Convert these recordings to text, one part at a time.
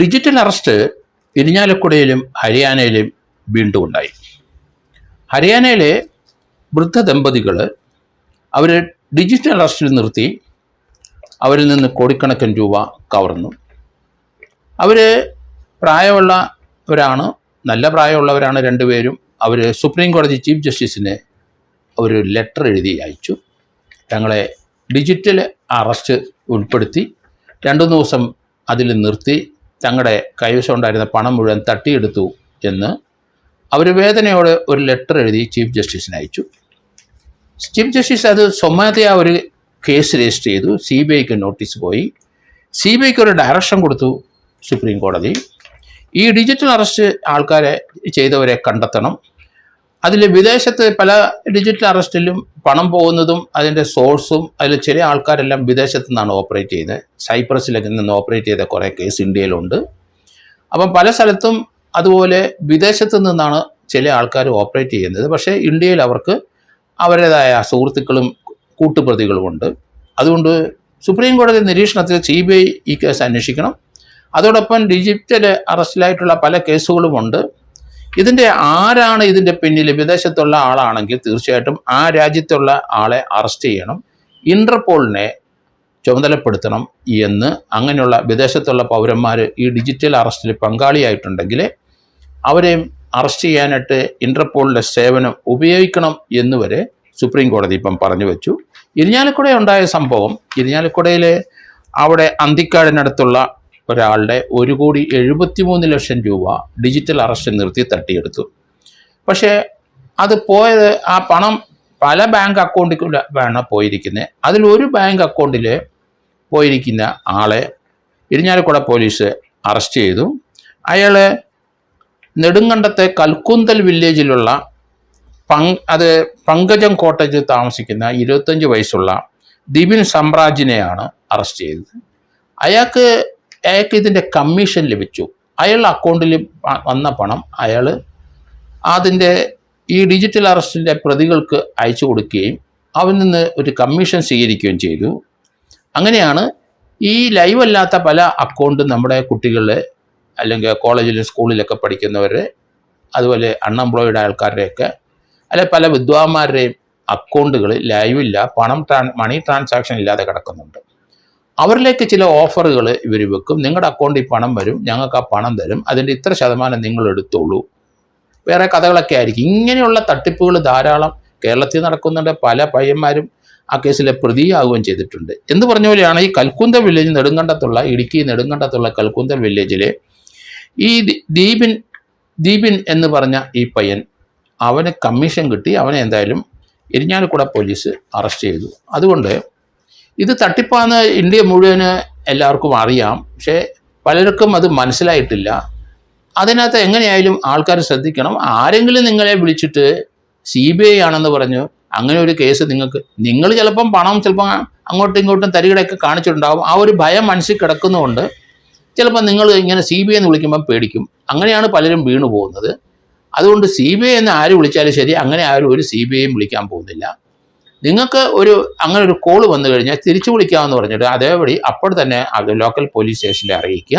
Digital arrest ഇരിഞ്ഞാലക്കുടയിലും ഹരിയാനയിലും വീണ്ടും ഉണ്ടായി. ഹരിയാനയിലെ വൃദ്ധ ദമ്പതികൾ അവർ ഡിജിറ്റൽ അറസ്റ്റിൽ നിർത്തി അവരിൽ നിന്ന് കോടിക്കണക്കിന് രൂപ കവർന്നു. അവർ പ്രായമുള്ളവരാണ്, നല്ല പ്രായമുള്ളവരാണ് രണ്ടുപേരും. അവർ സുപ്രീം കോടതി ചീഫ് ജസ്റ്റിസിന് ഒരു ലെറ്റർ എഴുതി അയച്ചു. തങ്ങളെ ഡിജിറ്റൽ അറസ്റ്റ് ഉൾപ്പെടുത്തി 2 ദിവസം അതിൽ നിർത്തി തങ്ങളുടെ കൈവശം ഉണ്ടായിരുന്ന പണം മുഴുവൻ തട്ടിയെടുത്തു എന്ന് അവർ വേദനയോടെ ഒരു ലെറ്റർ എഴുതി ചീഫ് ജസ്റ്റിസിന് അയച്ചു. ചീഫ് ജസ്റ്റിസ് അത് സ്വമേധയാ ഒരു കേസ് രജിസ്റ്റർ ചെയ്തു. CBIക്ക് നോട്ടീസ് പോയി. CBIക്ക് ഒരു ഡയറക്ഷൻ കൊടുത്തു സുപ്രീം കോടതി. ഈ ഡിജിറ്റൽ അറസ്റ്റ് ആൾക്കാരെ ചെയ്തവരെ കണ്ടെത്തണം. അതിൽ വിദേശത്ത് പല ഡിജിറ്റൽ അറസ്റ്റിലും പണം പോകുന്നതും അതിൻ്റെ സോഴ്സും അതിൽ ചില ആൾക്കാരെല്ലാം വിദേശത്തു നിന്നാണ് ഓപ്പറേറ്റ് ചെയ്യുന്നത്. സൈപ്രസിലൊക്കെ നിന്ന് ഓപ്പറേറ്റ് ചെയ്ത കുറേ കേസ് ഇന്ത്യയിലുണ്ട്. അപ്പം പല സ്ഥലത്തും അതുപോലെ വിദേശത്തു നിന്നാണ് ചില ആൾക്കാർ ഓപ്പറേറ്റ് ചെയ്യുന്നത്. പക്ഷേ ഇന്ത്യയിൽ അവർക്ക് അവരുടേതായ സുഹൃത്തുക്കളും കൂട്ടുപ്രതികളുമുണ്ട്. അതുകൊണ്ട് സുപ്രീം കോടതി നിരീക്ഷണത്തിൽ CBI ഈ കേസ് അന്വേഷിക്കണം. അതോടൊപ്പം ഡിജിറ്റൽ അറസ്റ്റിലായിട്ടുള്ള പല കേസുകളുമുണ്ട്. ഇതിൻ്റെ ആരാണ് ഇതിൻ്റെ പിന്നിൽ വിദേശത്തുള്ള ആളാണെങ്കിൽ തീർച്ചയായിട്ടും ആ രാജ്യത്തുള്ള ആളെ അറസ്റ്റ് ചെയ്യണം, ഇൻ്റർപോളിനെ ചുമതലപ്പെടുത്തണം എന്ന്. അങ്ങനെയുള്ള വിദേശത്തുള്ള പൗരന്മാർ ഈ ഡിജിറ്റൽ അറസ്റ്റിൽ പങ്കാളിയായിട്ടുണ്ടെങ്കിൽ അവരെയും അറസ്റ്റ് ചെയ്യാനായിട്ട് ഇൻ്റർപോളിൻ്റെ സേവനം ഉപയോഗിക്കണം എന്നുവരെ സുപ്രീം കോടതി ഇപ്പം പറഞ്ഞു വെച്ചു. ഇരിഞ്ഞാലക്കുട ഉണ്ടായ സംഭവം, ഇരിഞ്ഞാലക്കുടയിൽ അവിടെ അന്തിക്കാടിനടുത്തുള്ള ഒരാളുടെ 1,73,00,000 രൂപ ഡിജിറ്റൽ അറസ്റ്റ് നിർത്തി തട്ടിയെടുത്തു. പക്ഷേ അത് പോയത്, ആ പണം പല ബാങ്ക് അക്കൗണ്ടിൽ വേണം പോയിരിക്കുന്നത്. അതിലൊരു ബാങ്ക് അക്കൗണ്ടിൽ പോയിരിക്കുന്ന ആളെ ഇരിഞ്ഞാലക്കുട പോലീസ് അറസ്റ്റ് ചെയ്തു. അയാൾ നെടുങ്കണ്ടത്തെ കൽക്കുന്തൽ വില്ലേജിലുള്ള പങ്കജം കോട്ടേജിൽ താമസിക്കുന്ന 25 വയസ്സുള്ള ദിബിൻ സമ്രാജിനെയാണ് അറസ്റ്റ് ചെയ്തത്. അയാൾക്ക് ഇതിൻ്റെ കമ്മീഷൻ ലഭിച്ചു. അയാളുടെ അക്കൗണ്ടിൽ വന്ന പണം അയാൾ അതിൻ്റെ ഈ ഡിജിറ്റൽ അറസ്റ്റിൻ്റെ പ്രതികൾക്ക് അയച്ചു കൊടുക്കുകയും അവരിൽ നിന്ന് ഒരു കമ്മീഷൻ സ്വീകരിക്കുകയും ചെയ്തു. അങ്ങനെയാണ് ഈ ലൈവ് അല്ലാത്ത പല അക്കൗണ്ടും നമ്മുടെ കുട്ടികളെ അല്ലെങ്കിൽ കോളേജിലും സ്കൂളിലൊക്കെ പഠിക്കുന്നവരെ, അതുപോലെ അൺഎംപ്ലോയിഡ് ആൾക്കാരുടെയൊക്കെ അല്ലെ പല വിദ്വാന്മാരുടെയും അക്കൗണ്ടുകൾ ലൈവില്ല, മണി ട്രാൻസാക്ഷൻ ഇല്ലാതെ കിടക്കുന്നുണ്ട്. അവരിലേക്ക് ചില ഓഫറുകൾ ഇവർ വെക്കും. നിങ്ങളുടെ അക്കൗണ്ടിൽ പണം വരും, ഞങ്ങൾക്ക് ആ പണം തരും, അതിൻ്റെ ഇത്ര ശതമാനം നിങ്ങൾ എടുത്തോളൂ, വേറെ കഥകളൊക്കെ ആയിരിക്കും. ഇങ്ങനെയുള്ള തട്ടിപ്പുകൾ ധാരാളം കേരളത്തിൽ നടക്കുന്നുണ്ട്. പല പയ്യന്മാരും ആ കേസിലെ പ്രതിയാവുകയും ചെയ്തിട്ടുണ്ട്. എന്ന് പറഞ്ഞ പോലെയാണ് ഈ കൽക്കുന്തൽ വില്ലേജ്, ഇടുക്കി നെടുങ്കണ്ടത്തുള്ള കൽക്കുന്തൽ വില്ലേജിലെ ഈ ദീപിൻ എന്ന് പറഞ്ഞ ഈ പയ്യൻ, അവന് കമ്മീഷൻ കിട്ടി. അവനെ എന്തായാലും ഇരിഞ്ഞാലക്കുട പോലീസ് അറസ്റ്റ് ചെയ്തു. അതുകൊണ്ട് ഇത് തട്ടിപ്പാന്ന് ഇന്ത്യ മുഴുവന് എല്ലാവർക്കും അറിയാം. പക്ഷേ പലർക്കും അത് മനസ്സിലായിട്ടില്ല. അതിനകത്ത് എങ്ങനെയായാലും ആൾക്കാർ ശ്രദ്ധിക്കണം. ആരെങ്കിലും നിങ്ങളെ വിളിച്ചിട്ട് CBI ആണെന്ന് പറഞ്ഞു അങ്ങനെ ഒരു കേസ് നിങ്ങൾ ചിലപ്പം പണം ചിലപ്പോൾ അങ്ങോട്ടും ഇങ്ങോട്ടും തരികടയൊക്കെ കാണിച്ചിട്ടുണ്ടാകും. ആ ഒരു ഭയം മനസ്സിൽ കിടക്കുന്നതുകൊണ്ട് ചിലപ്പോൾ നിങ്ങൾ ഇങ്ങനെ CBI എന്ന് വിളിക്കുമ്പം പേടിക്കും. അങ്ങനെയാണ് പലരും വീണു പോകുന്നത്. അതുകൊണ്ട് CBI എന്ന് ആര് വിളിച്ചാലും ശരി, അങ്ങനെ ആരും ഒരു CBIയും വിളിക്കാൻ പോകുന്നില്ല. നിങ്ങൾക്ക് അങ്ങനെ ഒരു കോൾ വന്നു കഴിഞ്ഞാൽ തിരിച്ചു വിളിക്കാമെന്ന് പറഞ്ഞിട്ട് അതേപടി അപ്പോൾ തന്നെ അത് ലോക്കൽ പോലീസ് സ്റ്റേഷനിൽ അറിയിക്കുക,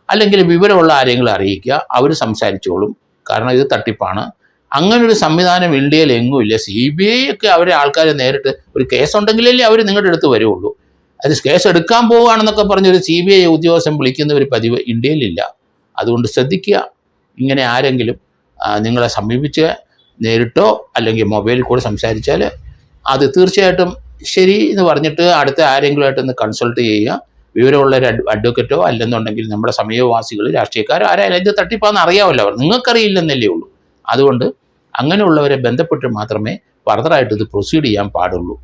അല്ലെങ്കിൽ വിവരമുള്ള ആരെങ്കിലും അറിയിക്കുക. അവർ സംസാരിച്ചോളും. കാരണം ഇത് തട്ടിപ്പാണ്. അങ്ങനൊരു സംവിധാനം ഇന്ത്യയിൽ എങ്ങുമില്ല. CBI ഒക്കെ അവരെ ആൾക്കാരെ നേരിട്ട് ഒരു കേസുണ്ടെങ്കിലല്ലേ അവർ നിങ്ങളുടെ അടുത്ത് വരുള്ളൂ. അത് കേസ് എടുക്കാൻ പോവുകയാണെന്നൊക്കെ പറഞ്ഞൊരു CBI ഉദ്യോഗസ്ഥൻ വിളിക്കുന്ന ഒരു പതിവ് ഇന്ത്യയിലില്ല. അതുകൊണ്ട് ശ്രദ്ധിക്കുക. ഇങ്ങനെ ആരെങ്കിലും നിങ്ങളെ സമീപിച്ച് നേരിട്ടോ അല്ലെങ്കിൽ മൊബൈലിൽ കൂടെ സംസാരിച്ചാൽ അത് തീർച്ചയായിട്ടും ശരി എന്ന് പറഞ്ഞിട്ട് അടുത്ത ആരെങ്കിലുമായിട്ടൊന്ന് കൺസൾട്ട് ചെയ്യുക. വിവരമുള്ള ഒരു അഡ്വക്കറ്റോ അല്ലെന്നുണ്ടെങ്കിൽ നമ്മുടെ സമീപവാസികൾ, രാഷ്ട്രീയക്കാരോ ആരായാലും ഇത് തട്ടിപ്പാന്ന് അറിയാമല്ലോ. അവർ നിങ്ങൾക്കറിയില്ലെന്നല്ലേ ഉള്ളൂ. അതുകൊണ്ട് അങ്ങനെയുള്ളവരെ ബന്ധപ്പെട്ട് മാത്രമേ ഫർദറായിട്ട് ഇത് പ്രൊസീഡ് ചെയ്യാൻ പാടുള്ളൂ.